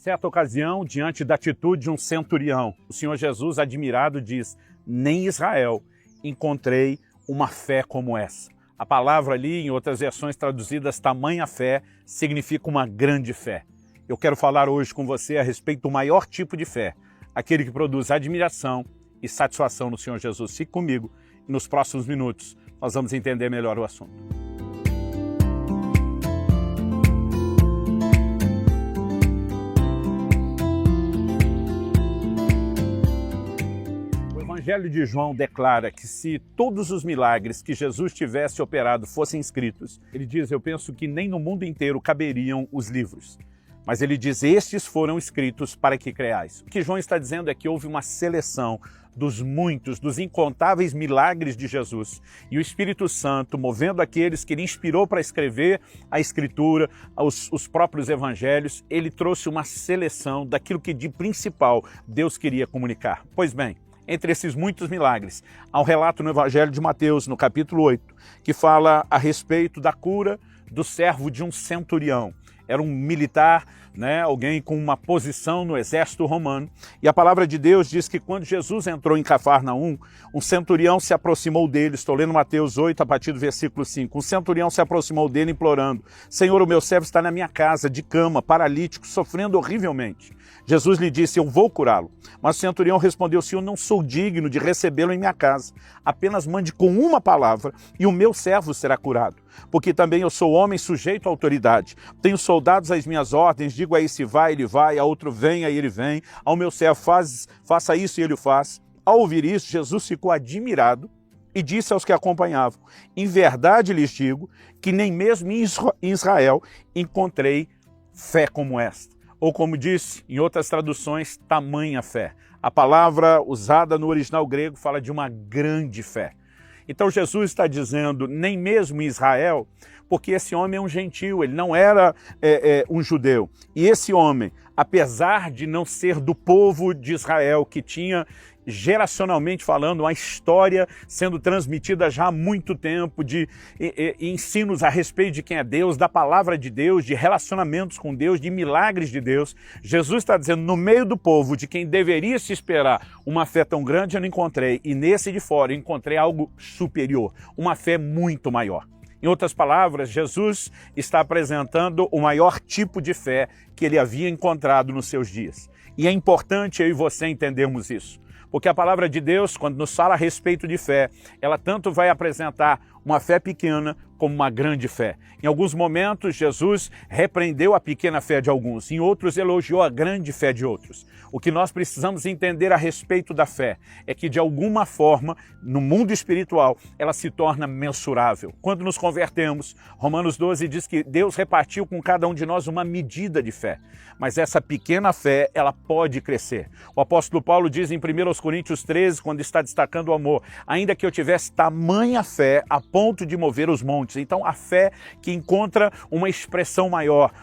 Certa ocasião, diante da atitude de um centurião, o Senhor Jesus, admirado, diz: nem em Israel encontrei uma fé como essa. A palavra ali, em outras versões traduzidas, tamanha fé, significa uma grande fé. Eu quero falar hoje com você a respeito do maior tipo de fé, aquele que produz admiração e satisfação no Senhor Jesus. Fique comigo e nos próximos minutos nós vamos entender melhor o assunto. O Evangelho de João declara que se todos os milagres que Jesus tivesse operado fossem escritos, ele diz, eu penso que nem no mundo inteiro caberiam os livros. Mas ele diz, estes foram escritos para que creais. O que João está dizendo é que houve uma seleção dos muitos, dos incontáveis milagres de Jesus. E o Espírito Santo, movendo aqueles que ele inspirou para escrever a Escritura, os próprios Evangelhos, ele trouxe uma seleção daquilo que de principal Deus queria comunicar. Pois bem, entre esses muitos milagres, há um relato no Evangelho de Mateus, no capítulo 8, que fala a respeito da cura do servo de um centurião. Era um militar, alguém com uma posição no exército romano. E a palavra de Deus diz que quando Jesus entrou em Cafarnaum, um centurião se aproximou dele. Estou lendo Mateus 8, a partir do versículo 5. Um centurião se aproximou dele implorando: Senhor, o meu servo está na minha casa, de cama, paralítico, sofrendo horrivelmente. Jesus lhe disse: eu vou curá-lo. Mas o centurião respondeu: Senhor, não sou digno de recebê-lo em minha casa. Apenas mande com uma palavra e o meu servo será curado. Porque também eu sou homem sujeito à autoridade. Tenho soldados às minhas ordens, digo a esse vai, ele vai, a outro vem, aí ele vem. Ao meu servo faça isso e ele o faz. Ao ouvir isso, Jesus ficou admirado e disse aos que acompanhavam: em verdade lhes digo que nem mesmo em Israel encontrei fé como esta. Ou como disse em outras traduções, tamanha fé. A palavra usada no original grego fala de uma grande fé. Então Jesus está dizendo, nem mesmo em Israel, porque esse homem é um gentio, ele não era um judeu. E esse homem, apesar de não ser do povo de Israel, que tinha, geracionalmente falando, uma história sendo transmitida já há muito tempo, de ensinos a respeito de quem é Deus, da palavra de Deus, de relacionamentos com Deus, de milagres de Deus, Jesus está dizendo, no meio do povo, de quem deveria se esperar uma fé tão grande, eu não encontrei. E nesse de fora eu encontrei algo superior, uma fé muito maior. Em outras palavras, Jesus está apresentando o maior tipo de fé que ele havia encontrado nos seus dias. E é importante eu e você entendermos isso. Porque a palavra de Deus, quando nos fala a respeito de fé, ela tanto vai apresentar uma fé pequena como uma grande fé. Em alguns momentos, Jesus repreendeu a pequena fé de alguns, em outros elogiou a grande fé de outros. O que nós precisamos entender a respeito da fé é que, de alguma forma, no mundo espiritual, ela se torna mensurável. Quando nos convertemos, Romanos 12 diz que Deus repartiu com cada um de nós uma medida de fé. Mas essa pequena fé, ela pode crescer. O apóstolo Paulo diz em 1 Coríntios 13, quando está destacando o amor, ainda que eu tivesse tamanha fé a ponto de mover os montes. Então, a fé que encontra uma expressão maior,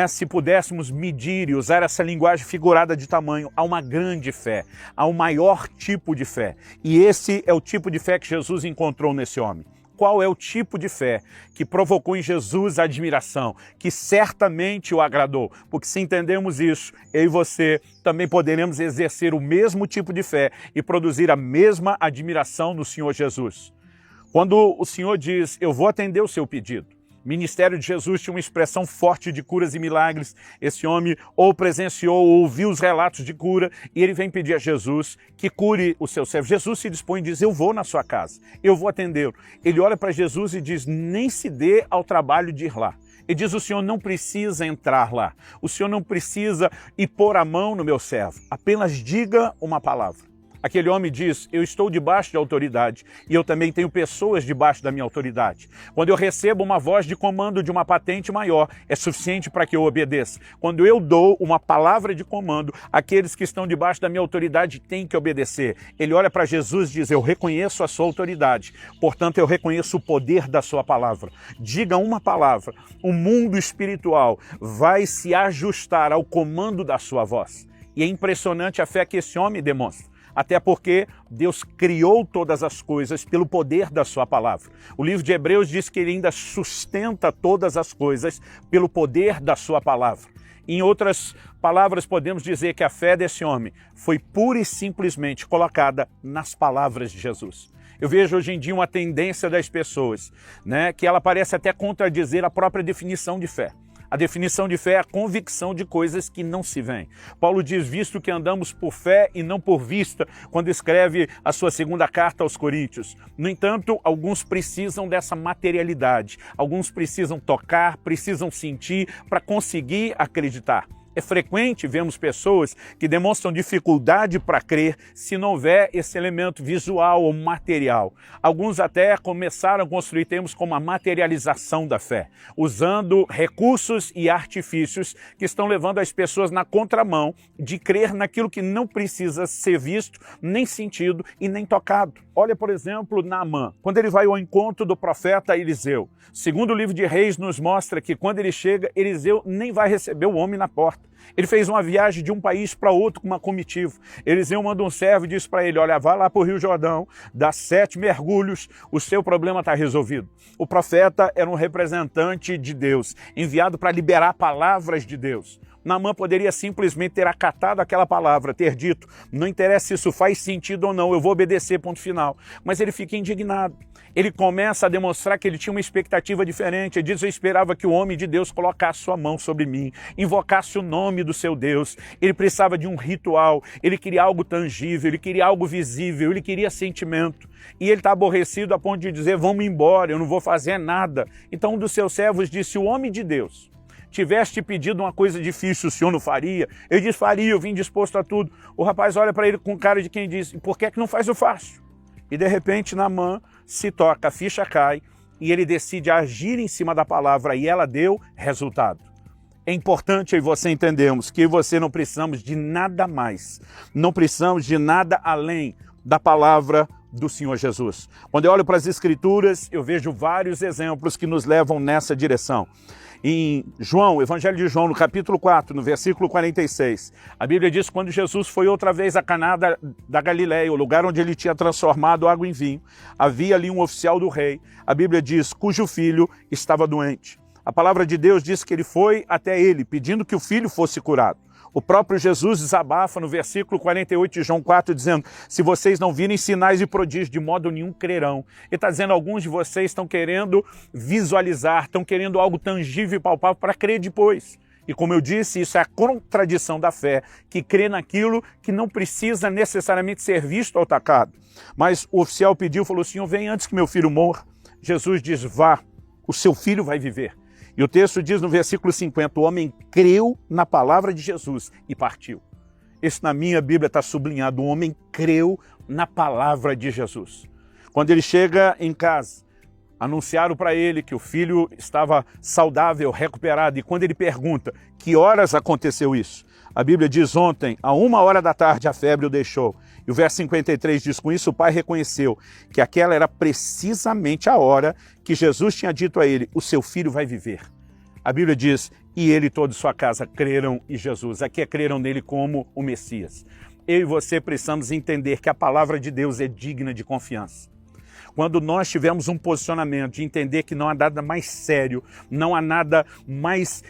Se pudéssemos medir e usar essa linguagem figurada de tamanho, há uma grande fé, há um maior tipo de fé. E esse é o tipo de fé que Jesus encontrou nesse homem. Qual é o tipo de fé que provocou em Jesus a admiração, que certamente o agradou? Porque se entendermos isso, eu e você também poderemos exercer o mesmo tipo de fé e produzir a mesma admiração no Senhor Jesus. Quando o Senhor diz, eu vou atender o seu pedido, o ministério de Jesus tinha uma expressão forte de curas e milagres. Esse homem ou presenciou ou ouviu os relatos de cura e ele vem pedir a Jesus que cure o seu servo. Jesus se dispõe e diz, eu vou na sua casa, eu vou atendê-lo. Ele olha para Jesus e diz, nem se dê ao trabalho de ir lá. Ele diz, o senhor não precisa entrar lá, o senhor não precisa ir pôr a mão no meu servo, apenas diga uma palavra. Aquele homem diz, eu estou debaixo de autoridade e eu também tenho pessoas debaixo da minha autoridade. Quando eu recebo uma voz de comando de uma patente maior, é suficiente para que eu obedeça. Quando eu dou uma palavra de comando, aqueles que estão debaixo da minha autoridade têm que obedecer. Ele olha para Jesus e diz, eu reconheço a sua autoridade, portanto eu reconheço o poder da sua palavra. Diga uma palavra, o mundo espiritual vai se ajustar ao comando da sua voz. E é impressionante a fé que esse homem demonstra. Até porque Deus criou todas as coisas pelo poder da sua palavra. O livro de Hebreus diz que ele ainda sustenta todas as coisas pelo poder da sua palavra. Em outras palavras, podemos dizer que a fé desse homem foi pura e simplesmente colocada nas palavras de Jesus. Eu vejo hoje em dia uma tendência das pessoas, né, que ela parece até contradizer a própria definição de fé. A definição de fé é a convicção de coisas que não se veem. Paulo diz, visto que andamos por fé e não por vista, quando escreve a sua segunda carta aos Coríntios. No entanto, alguns precisam dessa materialidade. Alguns precisam tocar, precisam sentir para conseguir acreditar. É frequente vermos pessoas que demonstram dificuldade para crer se não houver esse elemento visual ou material. Alguns até começaram a construir termos como a materialização da fé, usando recursos e artifícios que estão levando as pessoas na contramão de crer naquilo que não precisa ser visto, nem sentido e nem tocado. Olha, por exemplo, Naamã, quando ele vai ao encontro do profeta Eliseu. Segundo o livro de Reis nos mostra que quando ele chega, Eliseu nem vai receber o homem na porta. Ele fez uma viagem de um país para outro com uma comitiva. Eliseu manda um servo e diz para ele, olha, vai lá para o Rio Jordão, dá 7 mergulhos, o seu problema está resolvido. O profeta era um representante de Deus, enviado para liberar palavras de Deus. Naamã poderia simplesmente ter acatado aquela palavra, ter dito, não interessa se isso faz sentido ou não, eu vou obedecer, ponto final. Mas ele fica indignado. Ele começa a demonstrar que ele tinha uma expectativa diferente. Ele diz, eu esperava que o homem de Deus colocasse sua mão sobre mim, invocasse o nome do seu Deus. Ele precisava de um ritual, ele queria algo tangível, ele queria algo visível, ele queria sentimento. E ele está aborrecido a ponto de dizer, vamos embora, eu não vou fazer nada. Então um dos seus servos disse, o homem de Deus tivesse te pedido uma coisa difícil, o senhor não faria? Ele diz, faria, eu vim disposto a tudo. O rapaz olha para ele com cara de quem diz, por que não faz o fácil? E de repente Naamã se toca, a ficha cai e ele decide agir em cima da palavra e ela deu resultado. É importante eu e você entendermos que eu e você não precisamos de nada mais, não precisamos de nada além da palavra do Senhor Jesus. Quando eu olho para as Escrituras, eu vejo vários exemplos que nos levam nessa direção. Em João, Evangelho de João, no capítulo 4, no versículo 46, a Bíblia diz que quando Jesus foi outra vez a Caná da Galileia, o lugar onde ele tinha transformado água em vinho, havia ali um oficial do rei, a Bíblia diz, cujo filho estava doente. A palavra de Deus diz que ele foi até ele, pedindo que o filho fosse curado. O próprio Jesus desabafa no versículo 48 de João 4, dizendo, se vocês não virem sinais e prodígios, de modo nenhum crerão. Ele está dizendo, alguns de vocês estão querendo visualizar, estão querendo algo tangível e palpável para crer depois. E como eu disse, isso é a contradição da fé, que crê naquilo que não precisa necessariamente ser visto ou tocado. Mas o oficial pediu, falou, Senhor, vem antes que meu filho morra. Jesus diz, vá, o seu filho vai viver. E o texto diz no versículo 50, o homem creu na palavra de Jesus e partiu. Isso na minha Bíblia está sublinhado, o homem creu na palavra de Jesus. Quando ele chega em casa, anunciaram para ele que o filho estava saudável, recuperado. E quando ele pergunta, que horas aconteceu isso? A Bíblia diz, ontem, a 1h da tarde, a febre o deixou. E o verso 53 diz, com isso o pai reconheceu que aquela era precisamente a hora que Jesus tinha dito a ele, o seu filho vai viver. A Bíblia diz, e ele e toda sua casa creram em Jesus. Aqui é creram nele como o Messias. Eu e você precisamos entender que a palavra de Deus é digna de confiança. Quando nós tivermos um posicionamento de entender que não há nada mais sério, não há nada mais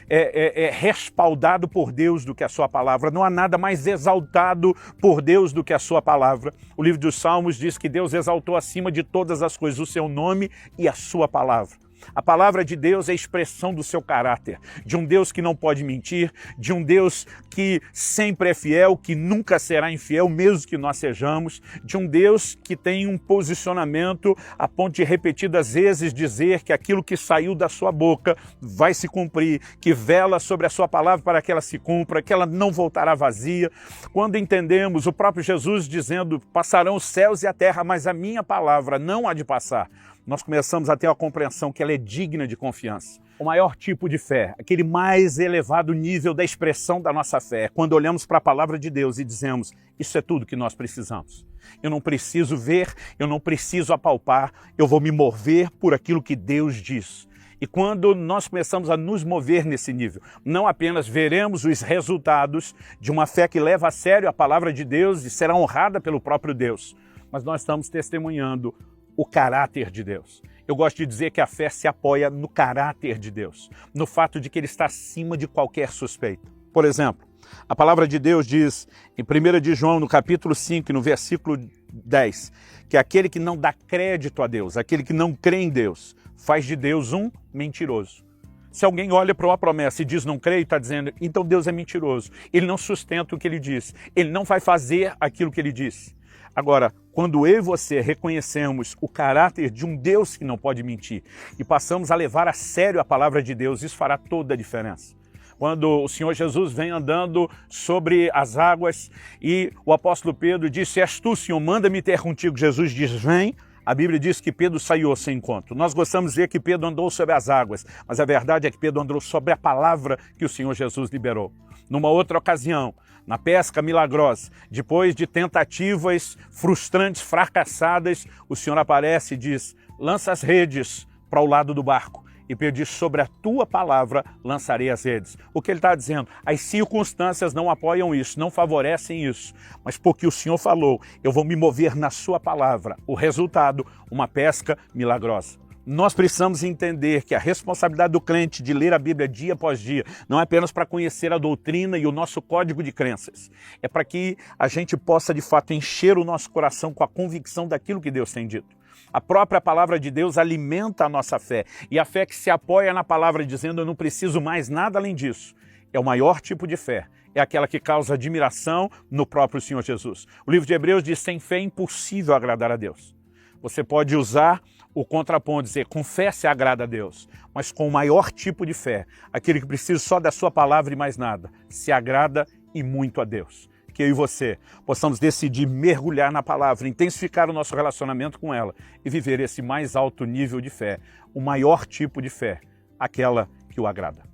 respaldado por Deus do que a sua palavra, não há nada mais exaltado por Deus do que a sua palavra. O livro dos Salmos diz que Deus exaltou acima de todas as coisas o seu nome e a sua palavra. A palavra de Deus é a expressão do seu caráter, de um Deus que não pode mentir, de um Deus que sempre é fiel, que nunca será infiel, mesmo que nós sejamos, de um Deus que tem um posicionamento a ponto de repetidas vezes dizer que aquilo que saiu da sua boca vai se cumprir, que vela sobre a sua palavra para que ela se cumpra, que ela não voltará vazia. Quando entendemos o próprio Jesus dizendo, passarão os céus e a terra, mas a minha palavra não há de passar, nós começamos a ter a compreensão que ela é digna de confiança. O maior tipo de fé, aquele mais elevado nível da expressão da nossa fé, é quando olhamos para a palavra de Deus e dizemos, isso é tudo que nós precisamos. Eu não preciso ver, eu não preciso apalpar, eu vou me mover por aquilo que Deus diz. E quando nós começamos a nos mover nesse nível, não apenas veremos os resultados de uma fé que leva a sério a palavra de Deus e será honrada pelo próprio Deus, mas nós estamos testemunhando o caráter de Deus. Eu gosto de dizer que a fé se apoia no caráter de Deus, no fato de que ele está acima de qualquer suspeita. Por exemplo, a palavra de Deus diz em 1 de João, no capítulo 5, no versículo 10, que aquele que não dá crédito a Deus, aquele que não crê em Deus, faz de Deus um mentiroso. Se alguém olha para uma promessa e diz não creio, está dizendo, então Deus é mentiroso. Ele não sustenta o que ele diz. Ele não vai fazer aquilo que ele disse. Agora, quando eu e você reconhecemos o caráter de um Deus que não pode mentir e passamos a levar a sério a palavra de Deus, isso fará toda a diferença. Quando o Senhor Jesus vem andando sobre as águas e o apóstolo Pedro disse, és tu, Senhor, manda-me ter contigo. Jesus diz, vem. A Bíblia diz que Pedro saiu sem encontro. Nós gostamos de dizer que Pedro andou sobre as águas, mas a verdade é que Pedro andou sobre a palavra que o Senhor Jesus liberou. Numa outra ocasião, na pesca milagrosa, depois de tentativas frustrantes, fracassadas, o Senhor aparece e diz, lança as redes para o lado do barco. E Pedro diz, sobre a tua palavra lançarei as redes. O que ele está dizendo? As circunstâncias não apoiam isso, não favorecem isso. Mas porque o Senhor falou, eu vou me mover na sua palavra. O resultado, uma pesca milagrosa. Nós precisamos entender que a responsabilidade do crente de ler a Bíblia dia após dia não é apenas para conhecer a doutrina e o nosso código de crenças. É para que a gente possa, de fato, encher o nosso coração com a convicção daquilo que Deus tem dito. A própria palavra de Deus alimenta a nossa fé. E a fé que se apoia na palavra dizendo eu não preciso mais nada além disso. É o maior tipo de fé. É aquela que causa admiração no próprio Senhor Jesus. O livro de Hebreus diz, sem fé é impossível agradar a Deus. Você pode usar o contraponto, dizer, confesse e agrada a Deus. Mas com o maior tipo de fé, aquele que precisa só da sua palavra e mais nada, se agrada e muito a Deus. Que eu e você possamos decidir mergulhar na palavra, intensificar o nosso relacionamento com ela e viver esse mais alto nível de fé, o maior tipo de fé, aquela que o agrada.